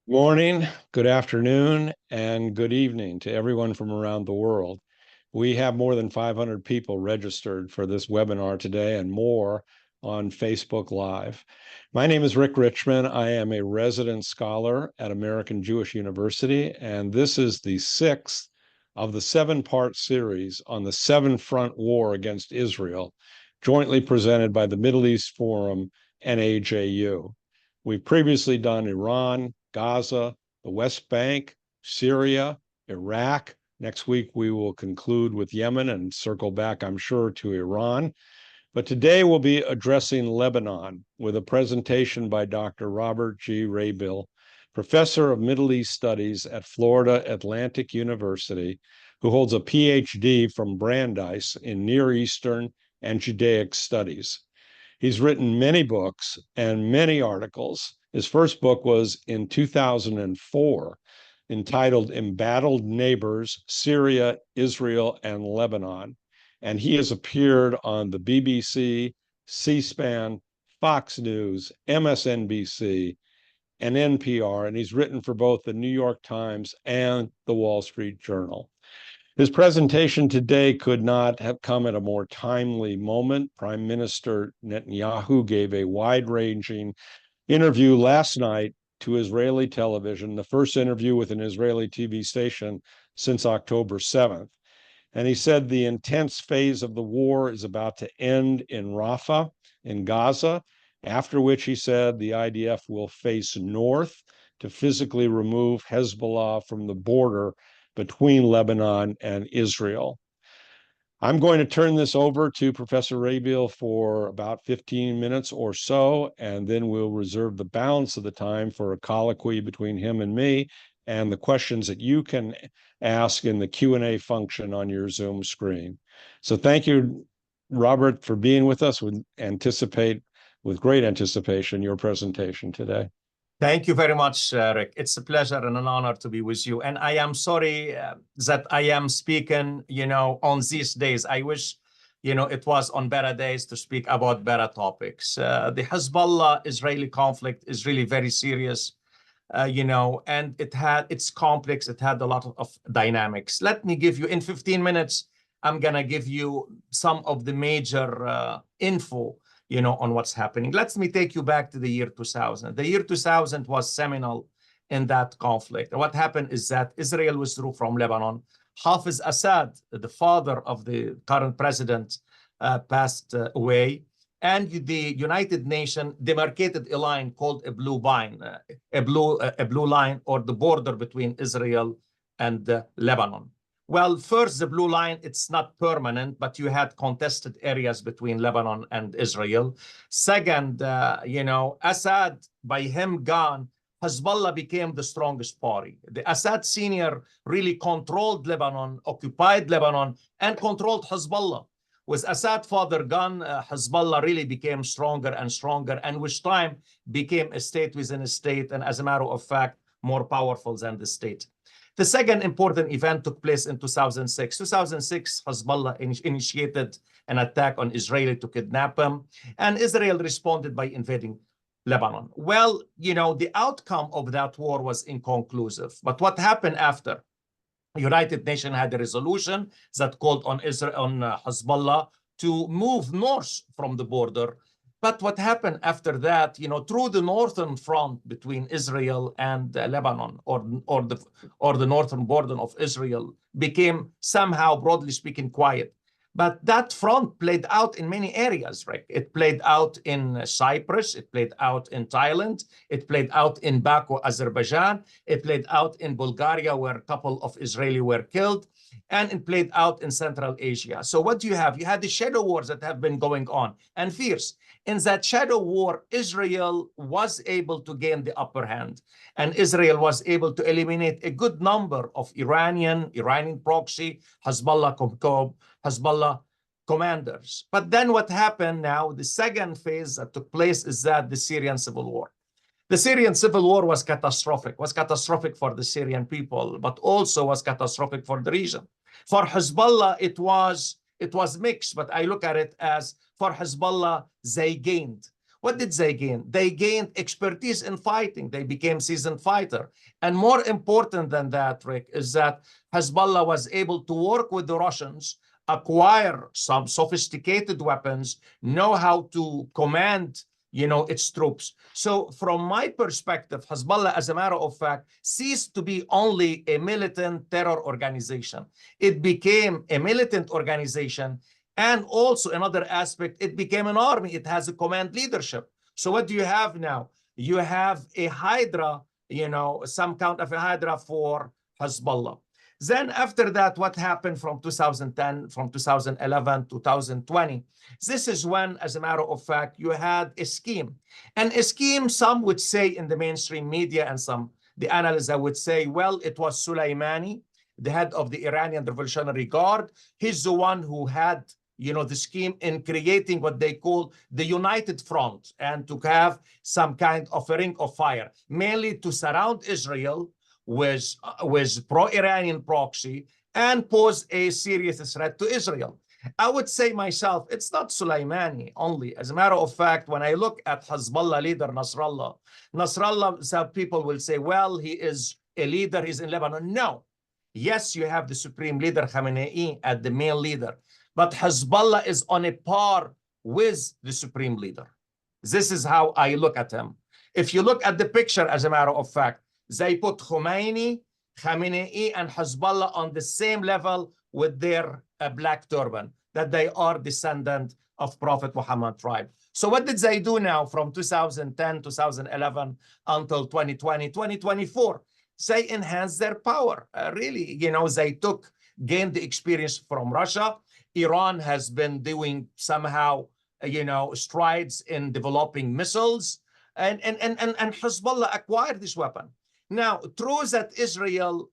Morning, good afternoon, and good evening to everyone from around the world. We have more than 500 people registered for this webinar today and more on Facebook Live. My name is Rick Richmond. I am a resident scholar at American Jewish University, and this is the sixth of the seven-part series on the seven-front war against Israel, jointly presented by the Middle East Forum and AJU. We've previously done Iran, Gaza, the West Bank, Syria, Iraq. Next week, we will conclude with Yemen and circle back, I'm sure, to Iran. But today we'll be addressing Lebanon with a presentation by Dr. Robert G. Rabil, professor of Middle East Studies at Florida Atlantic University, who holds a Ph.D. from Brandeis in Near Eastern and Judaic Studies. He's written many books and many articles. His first book was in 2004, entitled Embattled Neighbors, Syria, Israel, and Lebanon. And he has appeared on the BBC, C-SPAN, Fox News, MSNBC, and NPR, and he's written for both the New York Times and the Wall Street Journal. His presentation today could not have come at a more timely moment. Prime Minister Netanyahu gave a wide-ranging interview last night to Israeli television, the first interview with an Israeli TV station since October 7th. And he said the intense phase of the war is about to end in Rafah, in Gaza, after which he said the IDF will face north to physically remove Hezbollah from the border between Lebanon and Israel. I'm going to turn this over to Professor Rabil for about 15 minutes or so, and then we'll reserve the balance of the time for a colloquy between him and me and the questions that you can ask in the Q&A function on your Zoom screen. So thank you, Robert, for being with us. We anticipate with great anticipation your presentation today. Thank you very much, Rick. It's a pleasure and an honor to be with you. And I am sorry that I am speaking, on these days. I wish, it was on better days to speak about better topics. The Hezbollah-Israeli conflict is really very serious, and it's complex. It had a lot of dynamics. Let me give you, in 15 minutes, I'm going to give you some of the major info on what's happening. Let me take you back to the year 2000. The year 2000 was seminal in that conflict. What happened is that Israel withdrew from Lebanon. Hafiz Assad, the father of the current president, passed away. And the United Nations demarcated a line called a blue line, a blue line, or the border between Israel and Lebanon. Well, first, the blue line, it's not permanent, but you had contested areas between Lebanon and Israel. Second, Assad, by him gone, Hezbollah became the strongest party. The Assad senior really controlled Lebanon, occupied Lebanon, and controlled Hezbollah. With Assad father gone, Hezbollah really became stronger and stronger, and with time became a state within a state, and as a matter of fact, more powerful than the state. The second important event took place in 2006. 2006, Hezbollah initiated an attack on Israel to kidnap him, and Israel responded by invading Lebanon. Well, the outcome of that war was inconclusive. But what happened after? The United Nations had a resolution that called on Hezbollah to move north from the border. But what happened after that, through the northern front between Israel and Lebanon, or the northern border of Israel, became somehow, broadly speaking, quiet. But that front played out in many areas, right? It played out in Cyprus, it played out in Thailand, it played out in Baku, Azerbaijan, it played out in Bulgaria, where a couple of Israelis were killed, and it played out in Central Asia. So what do you have? You had the shadow wars that have been going on, and fierce. In that shadow war, Israel was able to gain the upper hand, and Israel was able to eliminate a good number of Iranian proxy, Hezbollah commanders. But then what happened now, the second phase that took place is that the Syrian civil war. The Syrian civil war was catastrophic for the Syrian people, but also was catastrophic for the region. For Hezbollah, it was mixed, but I look at it as for Hezbollah, they gained. What did they gain? They gained expertise in fighting. They became seasoned fighter. And more important than that, Rick, is that Hezbollah was able to work with the Russians, acquire some sophisticated weapons, know how to command, its troops. So from my perspective, Hezbollah, as a matter of fact, ceased to be only a militant terror organization. It became a militant organization. And also another aspect, it became an army. It has a command leadership. So what do you have now? You have a Hydra, some kind of a Hydra for Hezbollah. Then after that, what happened from 2010, from 2011, 2020? This is when, as a matter of fact, you had a scheme. And a scheme, some would say in the mainstream media and the analysts would say, well, it was Soleimani, the head of the Iranian Revolutionary Guard. He's the one who had the scheme in creating what they call the United Front and to have some kind of a ring of fire, mainly to surround Israel with pro-Iranian proxy and pose a serious threat to Israel. I would say myself, it's not Soleimani only. As a matter of fact, when I look at Hezbollah leader Nasrallah, some people will say, well, he is a leader, he's in Lebanon. No. Yes, you have the supreme leader Khamenei as the main leader, but Hezbollah is on a par with the supreme leader. This is how I look at him. If you look at the picture, as a matter of fact, they put Khamenei, and Hezbollah on the same level with their black turban, that they are descendant of Prophet Muhammad tribe. So what did they do now from 2010, 2011 until 2020, 2024? They enhanced their power. Really, they gained the experience from Russia. Iran has been doing somehow, strides in developing missiles, and Hezbollah acquired this weapon. Now, true that Israel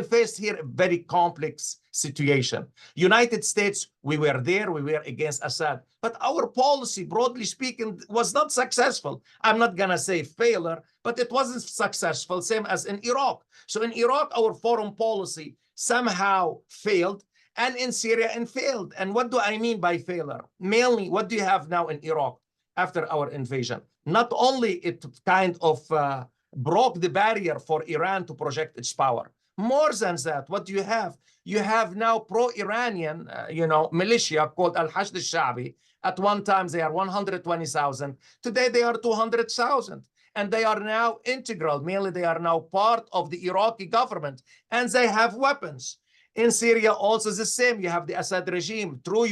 faced here a very complex situation. United States, we were there, we were against Assad, but our policy, broadly speaking, was not successful. I'm not gonna say failure, but it wasn't successful, same as in Iraq. So in Iraq, our foreign policy somehow failed, and in Syria and failed. And what do I mean by failure? Mainly, what do you have now in Iraq after our invasion? Not only it kind of broke the barrier for Iran to project its power. More than that, what do you have? You have now pro-Iranian, militia called Al-Hashd al-Sha'bi. At one time, they are 120,000. Today, they are 200,000. And they are now integral. Mainly, they are now part of the Iraqi government. And they have weapons. In Syria, also the same. You have the Assad regime. True,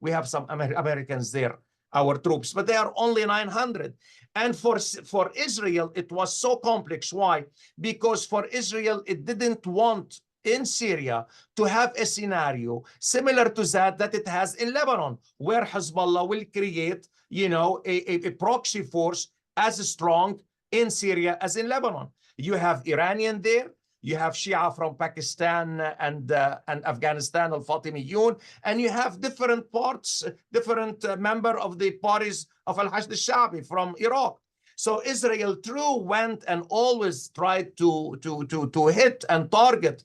we have some Americans there, our troops, but they are only 900. And for Israel, it was so complex. Why? Because for Israel, it didn't want in Syria to have a scenario similar to that it has in Lebanon, where Hezbollah will create, a proxy force as strong in Syria as in Lebanon. You have Iranian there. You have Shia from Pakistan and Afghanistan, al-Fatimiyun, and you have different parts, different member of the parties of Al-Hashd al-Sha'bi from Iraq. So Israel, true, went and always tried to hit and target,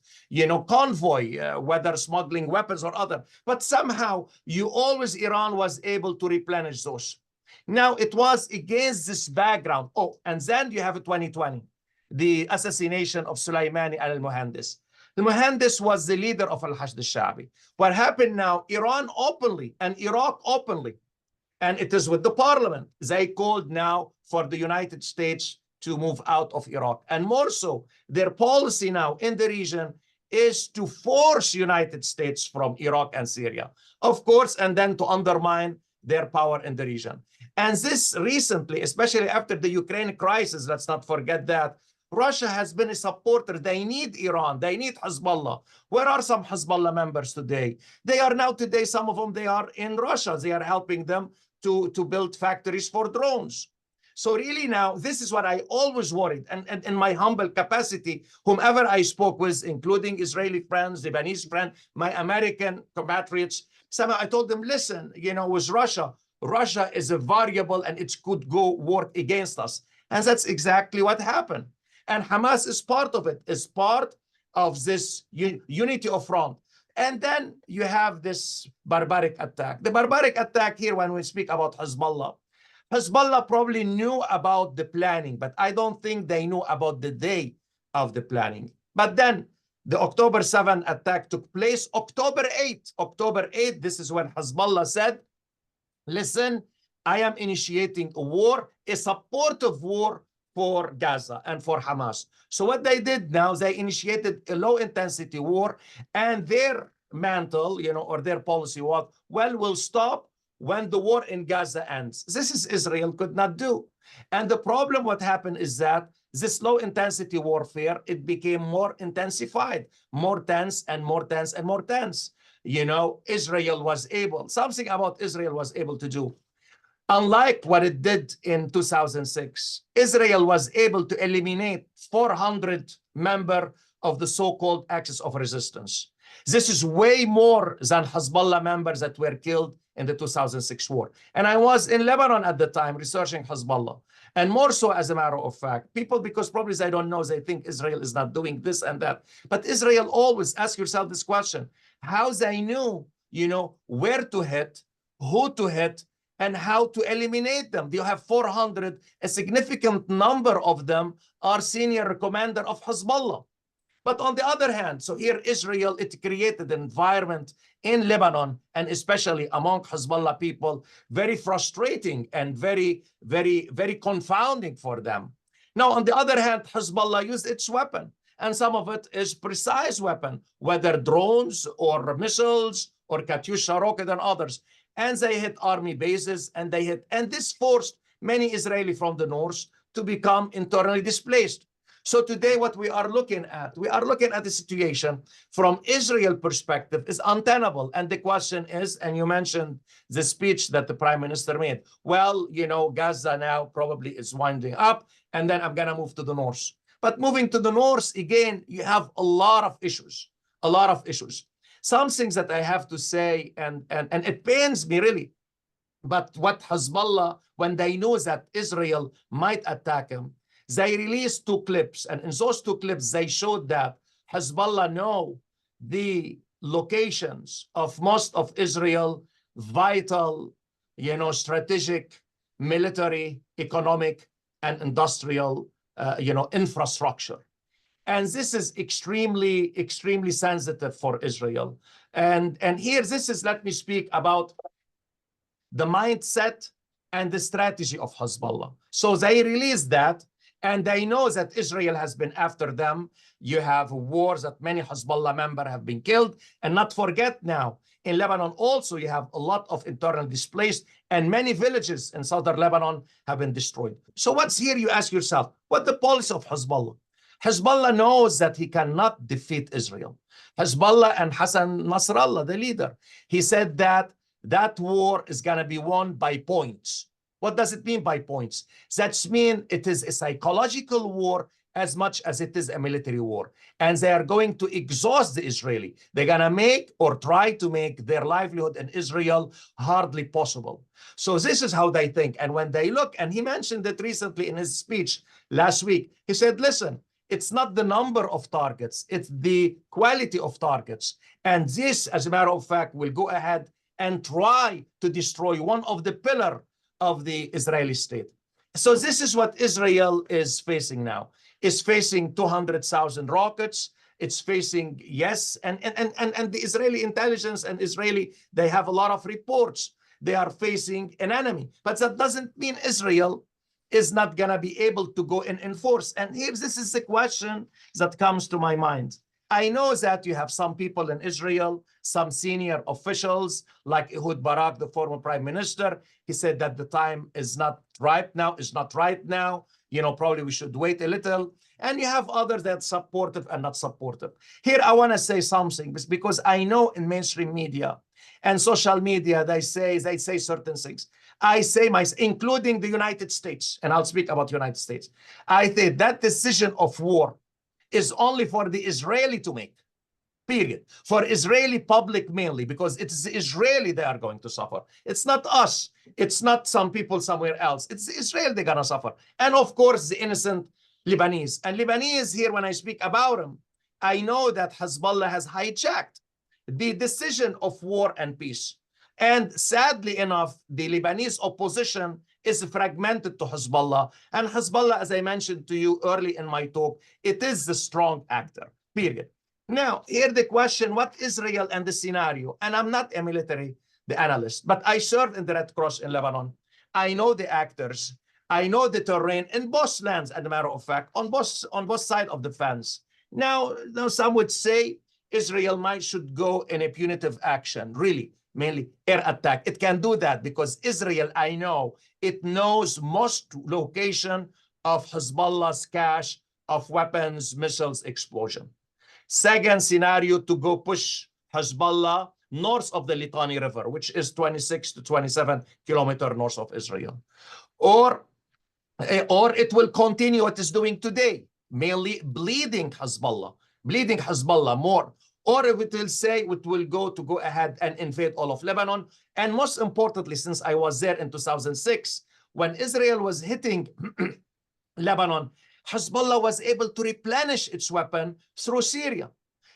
convoy, whether smuggling weapons or other. But somehow, Iran was able to replenish those. Now, it was against this background. Oh, and then you have 2020. The assassination of Soleimani al-Muhandis. The Muhandis was the leader of Al-Hashd al-Sha'bi. What happened now, Iran openly and Iraq openly, and it is with the parliament, they called now for the United States to move out of Iraq. And more so, their policy now in the region is to force United States from Iraq and Syria, of course, and then to undermine their power in the region. And this recently, especially after the Ukraine crisis, let's not forget that, Russia has been a supporter. They need Iran. They need Hezbollah. Where are some Hezbollah members today? They are now today, some of them, they are in Russia. They are helping them to build factories for drones. So really now, this is what I always worried. And in my humble capacity, whomever I spoke with, including Israeli friends, Lebanese friends, my American compatriots, somehow I told them, listen, with Russia is a variable and it could go work against us. And that's exactly what happened. And Hamas is part of it, is part of this unity of front. And then you have this barbaric attack. The barbaric attack here, when we speak about Hezbollah, Hezbollah probably knew about the planning, but I don't think they knew about the day of the planning. But then the October 7 attack took place. October 8, this is when Hezbollah said, listen, I am initiating a war, a supportive war for Gaza and for Hamas. So what they did now, they initiated a low-intensity war, and their mantle, or their policy was, well, we'll stop when the war in Gaza ends. This is Israel could not do. And the problem, what happened is that this low-intensity warfare, it became more intensified, more tense and more tense and more tense. Israel was able, something about Israel was able to do. Unlike what it did in 2006, Israel was able to eliminate 400 members of the so-called Axis of Resistance. This is way more than Hezbollah members that were killed in the 2006 war. And I was in Lebanon at the time researching Hezbollah. And more so, as a matter of fact, people, because probably they don't know, they think Israel is not doing this and that. But Israel always, ask yourself this question, how they knew, where to hit, who to hit, and how to eliminate them. You have 400, a significant number of them are senior commander of Hezbollah. But on the other hand, so here Israel, it created an environment in Lebanon, and especially among Hezbollah people, very frustrating and very, very, very confounding for them. Now, on the other hand, Hezbollah used its weapon, and some of it is precise weapon, whether drones or missiles or Katyusha rocket and others. And they hit army bases, and this forced many Israelis from the north to become internally displaced. So today what we are looking at the situation from Israel perspective is untenable. And the question is, and you mentioned the speech that the prime minister made, well, Gaza now probably is winding up, and then I'm going to move to the north. But moving to the north, again, you have a lot of issues. Some things that I have to say, and it pains me really, but what Hezbollah, when they know that Israel might attack them, they released 2 clips. And in those 2 clips, they showed that Hezbollah know the locations of most of Israel vital, strategic, military, economic, and industrial, infrastructure. And this is extremely, extremely sensitive for Israel. And here, let me speak about the mindset and the strategy of Hezbollah. So they released that, and they know that Israel has been after them. You have wars that many Hezbollah members have been killed. And not forget now, in Lebanon also, you have a lot of internal displaced, and many villages in southern Lebanon have been destroyed. So what's here, you ask yourself, what the policy of Hezbollah? Hezbollah knows that he cannot defeat Israel. Hezbollah and Hassan Nasrallah, the leader, he said that that war is going to be won by points. What does it mean by points? That means it is a psychological war as much as it is a military war. And they are going to exhaust the Israeli. They're going to make or try to make their livelihood in Israel hardly possible. So this is how they think. And when they look, and he mentioned it recently in his speech last week, he said, listen, it's not the number of targets, it's the quality of targets. And this, as a matter of fact, will go ahead and try to destroy one of the pillars of the Israeli state. So this is what Israel is facing now. It's facing 200,000 rockets. It's facing, yes, and the Israeli intelligence and Israeli, they have a lot of reports. They are facing an enemy. But that doesn't mean Israel is not going to be able to go and enforce. And here, this is the question that comes to my mind. I know that you have some people in Israel, some senior officials like Ehud Barak, the former prime minister. He said that the time is not right now, probably we should wait a little. And you have others that are supportive and not supportive. Here, I want to say something because I know in mainstream media and social media, they say certain things. I say including the United States, and I'll speak about the United States. I think that decision of war is only for the Israeli to make, period. For Israeli public mainly, because it's the Israeli they are going to suffer. It's not us. It's not some people somewhere else. It's the Israel they're going to suffer. And of course, the innocent Lebanese. And Lebanese here, when I speak about them, I know that Hezbollah has hijacked the decision of war and peace. And sadly enough, the Lebanese opposition is fragmented to Hezbollah. And Hezbollah, as I mentioned to you early in my talk, it is the strong actor, period. Now, here the question, what Israel and the scenario? And I'm not a military analyst, but I served in the Red Cross in Lebanon. I know the actors. I know the terrain in both lands, as a matter of fact, on both sides of the fence. Now, some would say Israel should go in a punitive action, really, mainly air attack. It can do that because Israel, I know, it knows most location of Hezbollah's cache of weapons, missiles, explosion. Second scenario, to go push Hezbollah north of the Litani River, which is 26 to 27 kilometers north of Israel. Or it will continue what it's doing today, mainly bleeding Hezbollah more. Or it will say it will go ahead and invade all of Lebanon. And most importantly, since I was there in 2006, when Israel was hitting Lebanon, Hezbollah was able to replenish its weapon through Syria.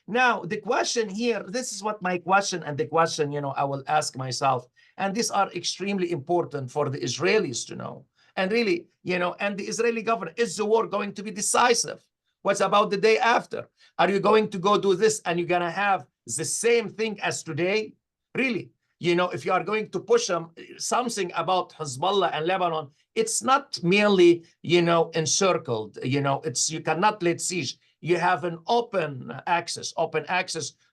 Now, the question here, this is what my question and the question, I will ask myself, and these are extremely important for the Israelis to know. And really, and the Israeli government, is the war going to be decisive? What's about the day after? Are you going to go do this and you're going to have the same thing as today? Really? If you are going to push them, something about Hezbollah and Lebanon, it's not merely, encircled, you cannot lay siege. You have an open access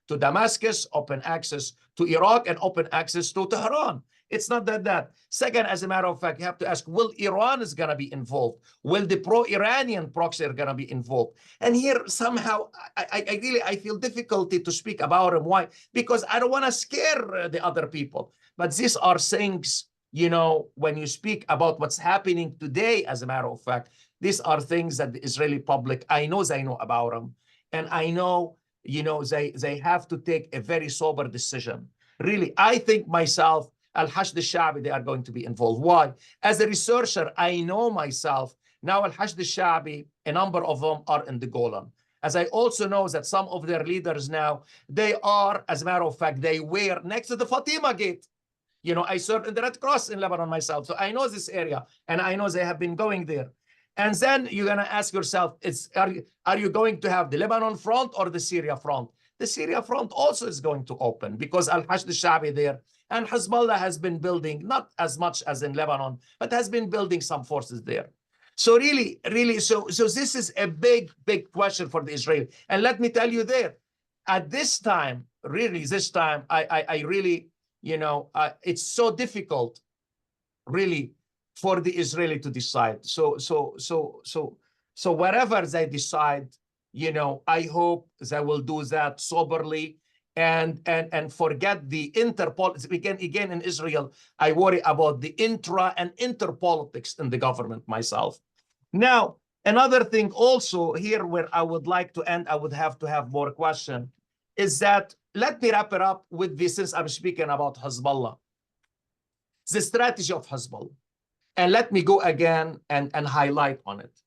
to Damascus, open access to Iraq, and open access to Tehran. It's not that. Second, as a matter of fact, you have to ask, will Iran is going to be involved? Will the pro-Iranian proxy are going to be involved? And here, somehow, I feel difficulty to speak about them. Why? Because I don't want to scare the other people. But these are things, when you speak about what's happening today, as a matter of fact, these are things that the Israeli public, I know about them. And I know, they have to take a very sober decision. Really, I think myself, Al-Hashd al-Sha'bi, they are going to be involved. Why? As a researcher, I know myself. Now Al-Hashd al-Sha'bi, a number of them are in the Golan. As I also know that some of their leaders now, they are, as a matter of fact, they were next to the Fatima Gate. I served in the Red Cross in Lebanon myself, so I know this area, and I know they have been going there. And then you're going to ask yourself, are you going to have the Lebanon front or the Syria front? The Syria front also is going to open because Al-Hashd al-Sha'bi there, and Hezbollah has been building, not as much as in Lebanon, but has been building some forces there. So really, so this is a big question for the Israel. And let me tell you there, at this time, I really, it's so difficult, really, for the Israeli to decide. So whatever they decide, I hope they will do that soberly and forget the interpolitics. Again, in Israel, I worry about the intra and interpolitics in the government myself. Now, another thing also here where I would like to end, I would have to have more question, is that, let me wrap it up with this, since I'm speaking about Hezbollah, the strategy of Hezbollah. And let me go again and highlight on it.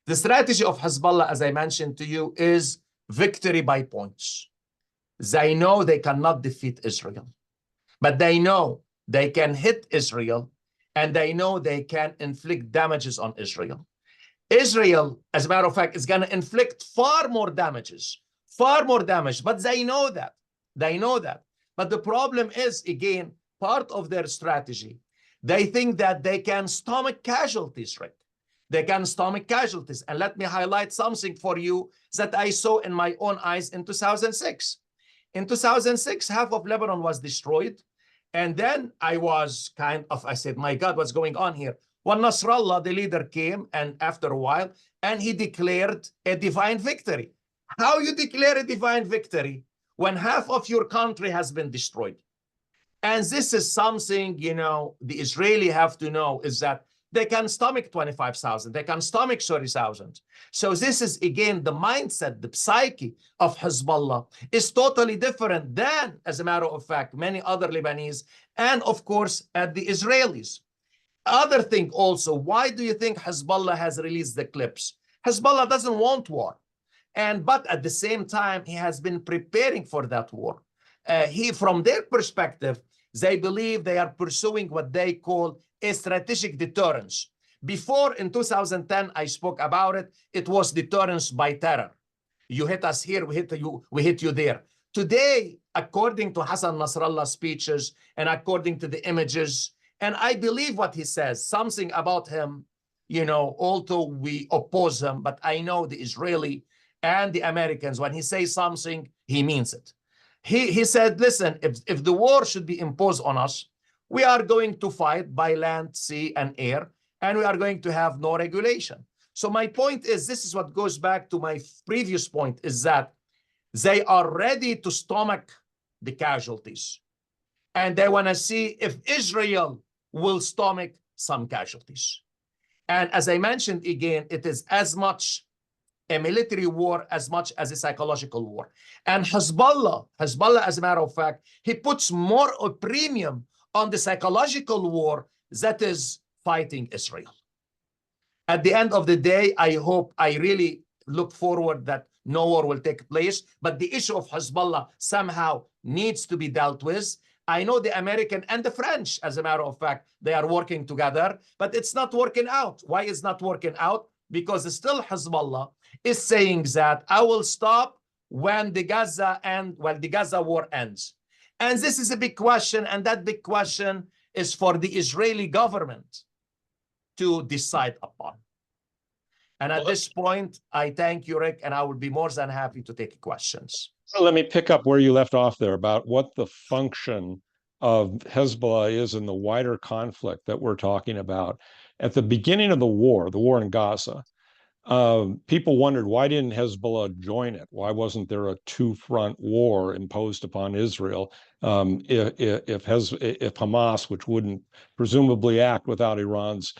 The strategy of Hezbollah, as I mentioned to you, is victory by points. They know they cannot defeat Israel, but they know they can hit Israel, and they know they can inflict damages on Israel. Israel, as a matter of fact, is going to inflict far more damage, but they know that. But the problem is, again, part of their strategy. They think that they can stomach casualties, Rick. They can stomach casualties. And let me highlight something for you that I saw in my own eyes in 2006. In 2006, half of Lebanon was destroyed. And then I said, my God, what's going on here? Well, Nasrallah, the leader, came, and after a while, and he declared a divine victory. How you declare a divine victory when half of your country has been destroyed? And this is something, the Israeli have to know, is that they can stomach 25,000. They can stomach 30,000. So this is, again, the mindset, the psyche of Hezbollah is totally different than, as a matter of fact, many other Lebanese, and of course, the Israelis. Other thing also, why do you think Hezbollah has released the clips? Hezbollah doesn't want war. But at the same time, he has been preparing for that war. From their perspective, They believe they are pursuing what they call a strategic deterrence. Before, in 2010, I spoke about it. It was deterrence by terror. You hit us here, we hit you there. Today, according to Hassan Nasrallah's speeches and according to the images, and I believe what he says, something about him, you know, although we oppose him, but I know the Israeli and the Americans, when he says something, he means it. He said, listen, if the war should be imposed on us, we are going to fight by land, sea, and air, and we are going to have no regulation. So my point is, this is what goes back to my previous point, is that they are ready to stomach the casualties. And they want to see if Israel will stomach some casualties. And as I mentioned again, it is as much a military war as much as a psychological war. And Hezbollah, as a matter of fact, he puts more a premium on the psychological war that is fighting Israel. At the end of the day, I really look forward that no war will take place, but the issue of Hezbollah somehow needs to be dealt with. I know the American and the French, as a matter of fact, they are working together, but it's not working out. Why is not working out? Because still Hezbollah is saying that I will stop when the Gaza war ends. And this is a big question, and that big question is for the Israeli government to decide upon. And at this point, I thank you, Rick, and I would be more than happy to take questions. So let me pick up where you left off there about what the function of Hezbollah is in the wider conflict that we're talking about. At the beginning of the war in Gaza, people wondered, why didn't Hezbollah join it? Why wasn't there a two-front war imposed upon Israel if Hamas, which wouldn't presumably act without Iran's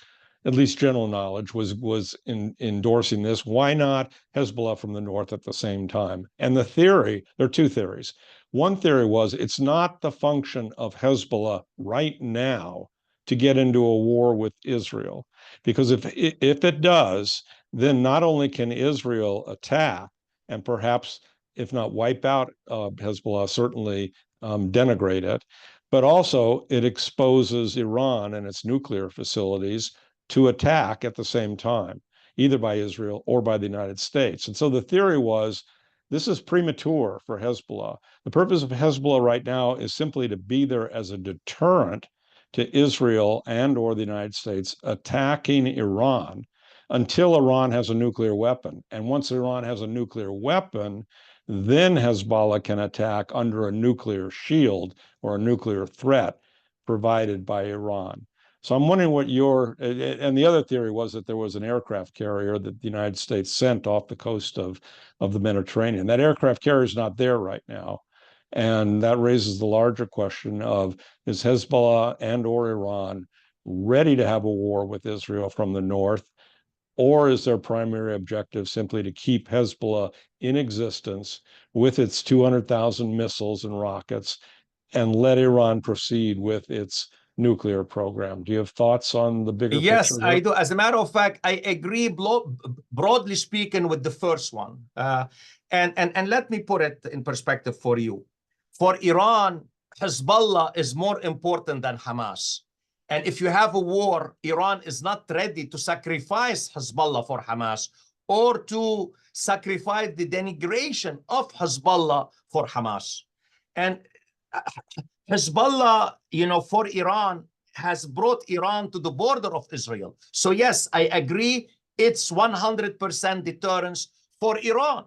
at least general knowledge, was endorsing this? Why not Hezbollah from the north at the same time? And the theory, there are two theories. One theory was it's not the function of Hezbollah right now to get into a war with Israel, because if it does, then not only can Israel attack and perhaps, if not wipe out Hezbollah, certainly denigrate it, but also it exposes Iran and its nuclear facilities to attack at the same time, either by Israel or by the United States. And so the theory was, this is premature for Hezbollah. The purpose of Hezbollah right now is simply to be there as a deterrent to Israel and or the United States attacking Iran until Iran has a nuclear weapon. And once Iran has a nuclear weapon, then Hezbollah can attack under a nuclear shield or a nuclear threat provided by Iran. So I'm wondering what and the other theory was that there was an aircraft carrier that the United States sent off the coast of the Mediterranean. That aircraft carrier is not there right now. And that raises the larger question of, is Hezbollah and or Iran ready to have a war with Israel from the north? Or is their primary objective simply to keep Hezbollah in existence with its 200,000 missiles and rockets and let Iran proceed with its nuclear program? Do you have thoughts on the bigger picture? Yes, I do. As a matter of fact, I agree broadly speaking with the first one. And let me put it in perspective for you. For Iran, Hezbollah is more important than Hamas. And if you have a war, Iran is not ready to sacrifice Hezbollah for Hamas or to sacrifice the denigration of Hezbollah for Hamas. And Hezbollah, you know, for Iran has brought Iran to the border of Israel. So yes, I agree, it's 100% deterrence for Iran.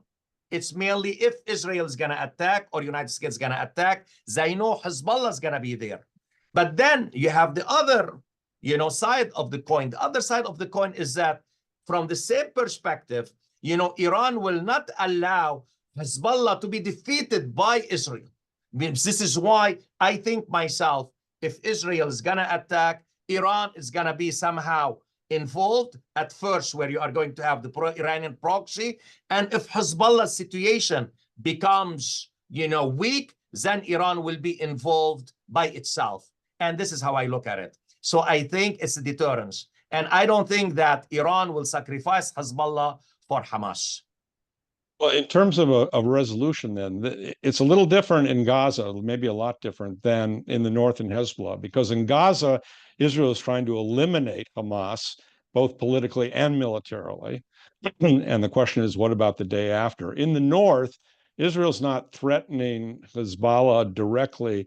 It's merely if Israel is going to attack or United States is going to attack, they know Hezbollah is going to be there. But then you have the other, you know, side of the coin. The other side of the coin is that from the same perspective, you know, Iran will not allow Hezbollah to be defeated by Israel. This is why I think myself, if Israel is going to attack, Iran is going to be somehow involved at first, where you are going to have the pro-Iranian proxy. And if Hezbollah's situation becomes, you know, weak, then Iran will be involved by itself. And this is how I look at it. So I think it's a deterrence. And I don't think that Iran will sacrifice Hezbollah for Hamas. Well, in terms of a resolution, then it's a little different in Gaza, maybe a lot different than in the north in Hezbollah, because in Gaza, Israel is trying to eliminate Hamas, both politically and militarily. And the question is, what about the day after? In the north, Israel's not threatening Hezbollah directly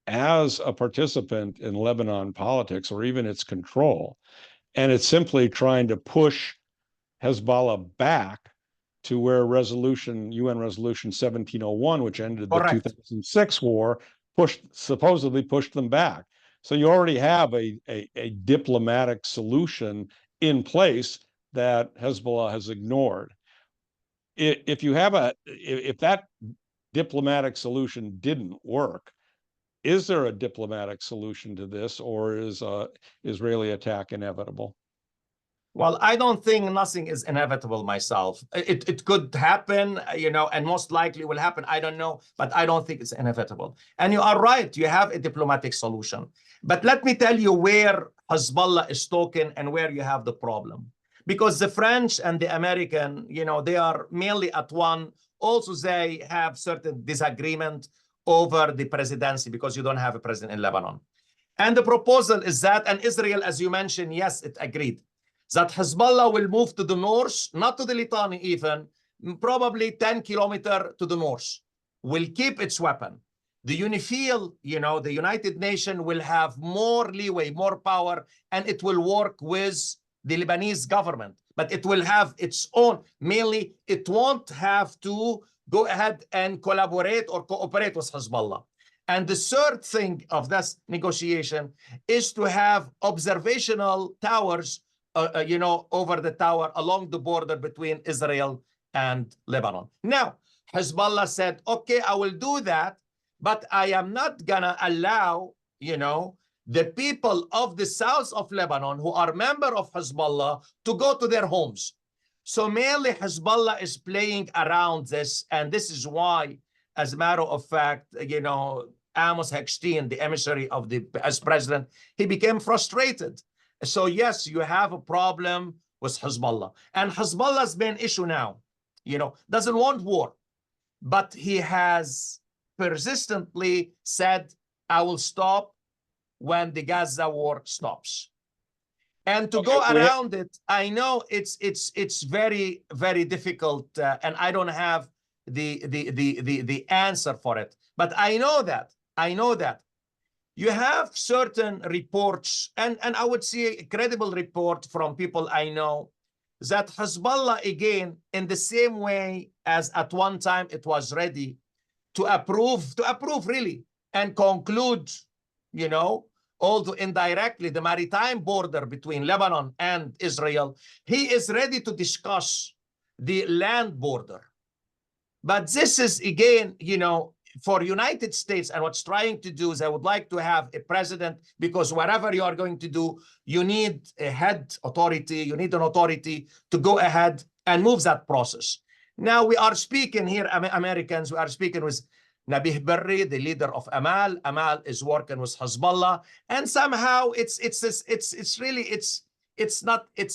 as a participant in Lebanon politics or even its control. And it's simply trying to push Hezbollah back to where UN Resolution 1701, which ended the Correct. 2006 war, supposedly pushed them back. So you already have a diplomatic solution in place that Hezbollah has ignored. If that diplomatic solution didn't work, is there a diplomatic solution to this, or is Israeli attack inevitable? Well, I don't think nothing is inevitable myself. It could happen, and most likely will happen. I don't know, but I don't think it's inevitable. And you are right, you have a diplomatic solution. But let me tell you where Hezbollah is talking and where you have the problem. Because the French and the American, they are mainly at one. Also, they have certain disagreement over the presidency because you don't have a president in Lebanon. And the proposal is that, and Israel, as you mentioned, yes, it agreed, that Hezbollah will move to the north, not to the Litani even, probably 10 kilometers to the north, will keep its weapon. The UNIFIL, the United Nations will have more leeway, more power, and it will work with the Lebanese government. But it will have its own, mainly it won't have to go ahead and collaborate or cooperate with Hezbollah. And the third thing of this negotiation is to have observational towers over the tower along the border between Israel and Lebanon. Now, Hezbollah said, okay, I will do that, but I am not gonna allow, the people of the south of Lebanon who are member of Hezbollah to go to their homes. So mainly Hezbollah is playing around this, and this is why, as a matter of fact, Amos Hochstein, the emissary of as president, he became frustrated. So yes, you have a problem with Hezbollah. And Hezbollah's main issue now, doesn't want war. But he has persistently said, I will stop when the Gaza war stops. And to go around it, I know it's very, very difficult, and I don't have the answer for it. But I know that. You have certain reports, and I would say a credible report from people I know, that Hezbollah, again, in the same way as at one time it was ready to approve really, and conclude, although indirectly, the maritime border between Lebanon and Israel, he is ready to discuss the land border. But this is, again, for United States, and what's trying to do is I would like to have a president, because whatever you are going to do, you need a head authority, you need an authority to go ahead and move that process. Now we are speaking here, Americans, we are speaking with Nabih Berri, the leader of Amal. Amal is working with Hezbollah, and somehow it's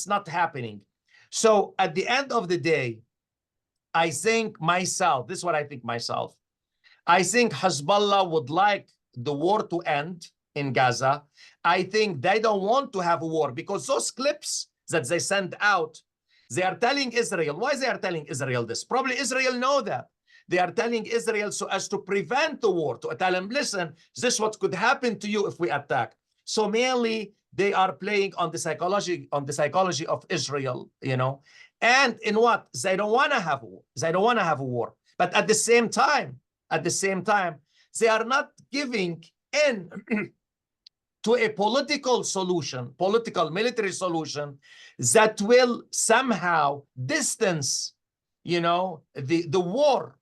not happening. So at the end of the day, I think myself, this is what I think myself, I think Hezbollah would like the war to end in Gaza. I think they don't want to have a war, because those clips that they send out, they are telling Israel. Why they are telling Israel this? Probably Israel know that. They are telling Israel so as to prevent the war, to tell them, listen, this is what could happen to you if we attack. So mainly they are playing on the psychology of Israel, and in what? They don't want to have a war. They don't want to have a war. But at the same time, they are not giving in to a political solution, political military solution that will somehow distance, the war,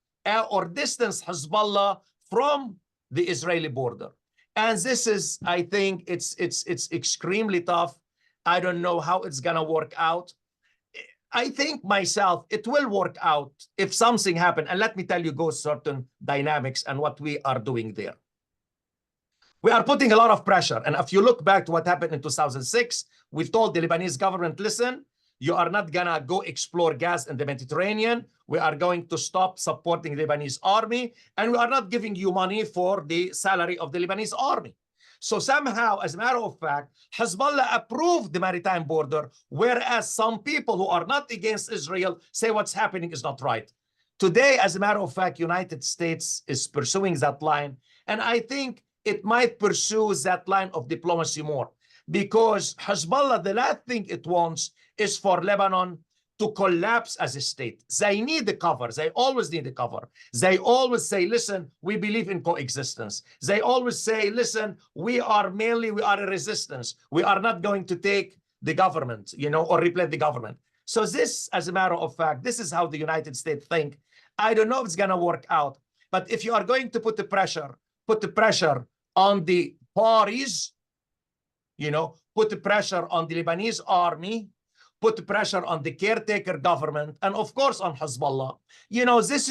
or distance Hezbollah from the Israeli border. And this is, I think, it's extremely tough. I don't know how it's gonna work out. I think myself, it will work out if something happens. And let me tell you, go certain dynamics and what we are doing there. We are putting a lot of pressure. And if you look back to what happened in 2006, we've told the Lebanese government, listen, You are not gonna go explore gas in the Mediterranean. We are going to stop supporting the Lebanese army, and we are not giving you money for the salary of the Lebanese army. So somehow, as a matter of fact, Hezbollah approved the maritime border, whereas some people who are not against Israel say what's happening is not right. Today, as a matter of fact, United States is pursuing that line, and I think it might pursue that line of diplomacy more, because Hezbollah, the last thing it wants is for Lebanon to collapse as a state. They need the cover. They always need the cover. They always say, listen, we believe in coexistence. They always say, listen, we are a resistance. We are not going to take the government, or replace the government. So this, as a matter of fact, this is how the United States think. I don't know if it's going to work out, but if you are going to put the pressure on the parties, put the pressure on the Lebanese army, put the pressure on the caretaker government, and of course on Hezbollah. This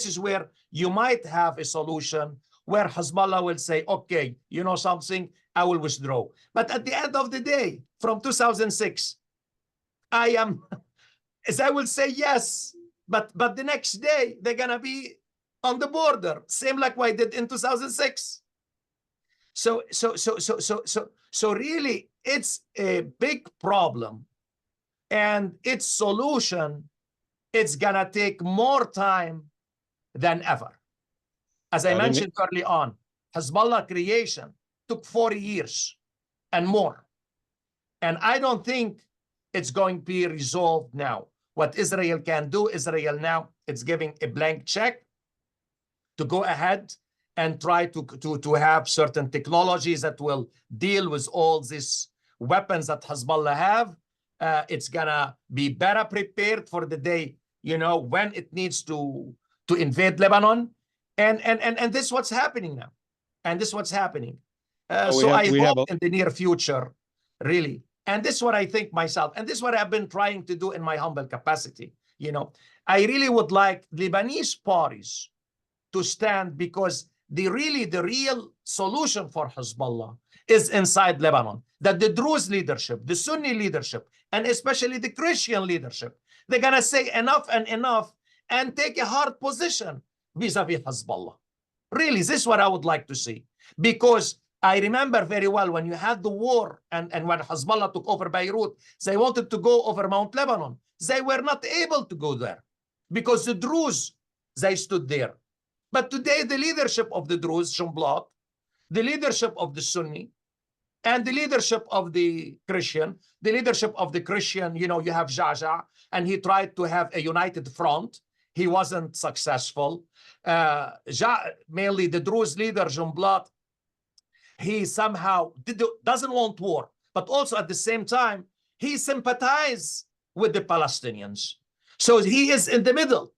is where you might have a solution where Hezbollah will say, okay, something, I will withdraw. But at the end of the day, from 2006, I will say yes, but the next day they're gonna be on the border, same like what I did in 2006. So really, it's a big problem, and its solution, it's gonna take more time than ever. As I mentioned early on, Hezbollah creation took 40 years and more. And I don't think it's going to be resolved now. What Israel can do, Israel now, it's giving a blank check to go ahead and try to have certain technologies that will deal with all these weapons that Hezbollah have. It's gonna be better prepared for the day, when it needs to invade Lebanon. And this is what's happening now. And this is what's happening. So I hope in the near future, really, and this is what I think myself, and this is what I've been trying to do in my humble capacity. I really would like Lebanese parties to stand, because the real solution for Hezbollah is inside Lebanon. That the Druze leadership, the Sunni leadership, and especially the Christian leadership, they're gonna say enough and enough and take a hard position vis-a-vis Hezbollah. Really, this is what I would like to see. Because I remember very well when you had the war and when Hezbollah took over Beirut, they wanted to go over Mount Lebanon. They were not able to go there because the Druze, they stood there. But today, the leadership of the Druze, Jumblat, the leadership of the Sunni, and the leadership of the Christian, you have Jaja, and he tried to have a united front. He wasn't successful. Mainly the Druze leader, Jumblat, he somehow doesn't want war, but also at the same time, he sympathizes with the Palestinians. So he is in the middle.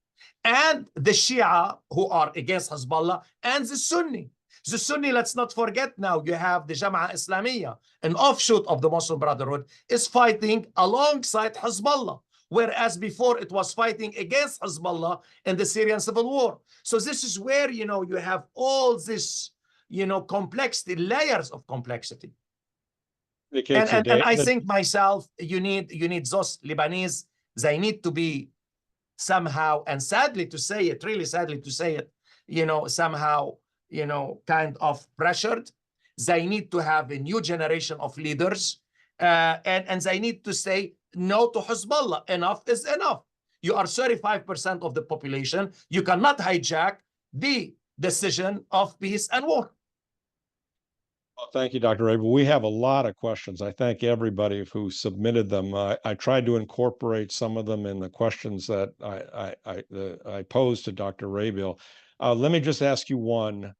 And the Shia, who are against Hezbollah, and the Sunni. The Sunni, let's not forget now, you have the Jama'ah Islamiyah, an offshoot of the Muslim Brotherhood, is fighting alongside Hezbollah, whereas before it was fighting against Hezbollah in the Syrian civil war. So this is where, you have all this, complexity, layers of complexity. And I think myself, you need those Lebanese, they need to be somehow, and sadly to say it, really sadly to say it, somehow, kind of pressured. They need to have a new generation of leaders, and they need to say no to Hezbollah. Enough is enough. You are 35% of the population. You cannot hijack the decision of peace and war. Well, thank you, Dr. Rabil. We have a lot of questions. I thank everybody who submitted them. I tried to incorporate some of them in the questions that I posed to Dr. Rabil. Let me just ask you one,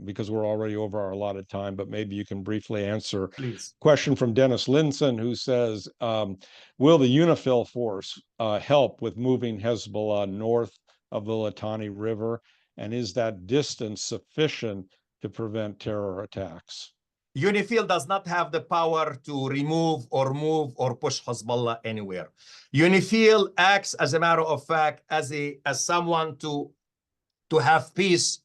because we're already over our allotted time, but maybe you can briefly answer. Please. Question from Dennis Linson, who says, will the UNIFIL force help with moving Hezbollah north of the Litani River? And is that distance sufficient to prevent terror attacks? UNIFIL does not have the power to remove or move or push Hezbollah anywhere. UNIFIL acts, as a matter of fact, as someone to have peace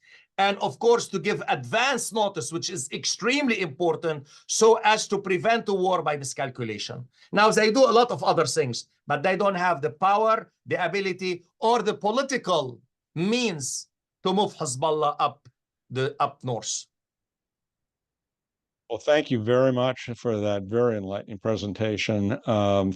and of course to give advance notice, which is extremely important, so as to prevent a war by miscalculation. Now, they do a lot of other things, but they don't have the power, the ability, or the political means to move Hezbollah up north. Well, thank you very much for that very enlightening presentation.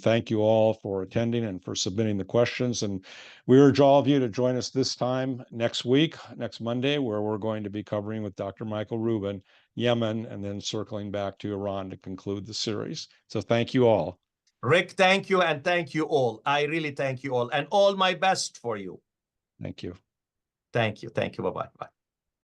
Thank you all for attending and for submitting the questions. And we urge all of you to join us this time next week, next Monday, where we're going to be covering with Dr. Michael Rubin, Yemen, and then circling back to Iran to conclude the series. So thank you all. Rick, thank you, and thank you all. I really thank you all, and all my best for you. Thank you. Thank you. Thank you. Bye-bye. Bye.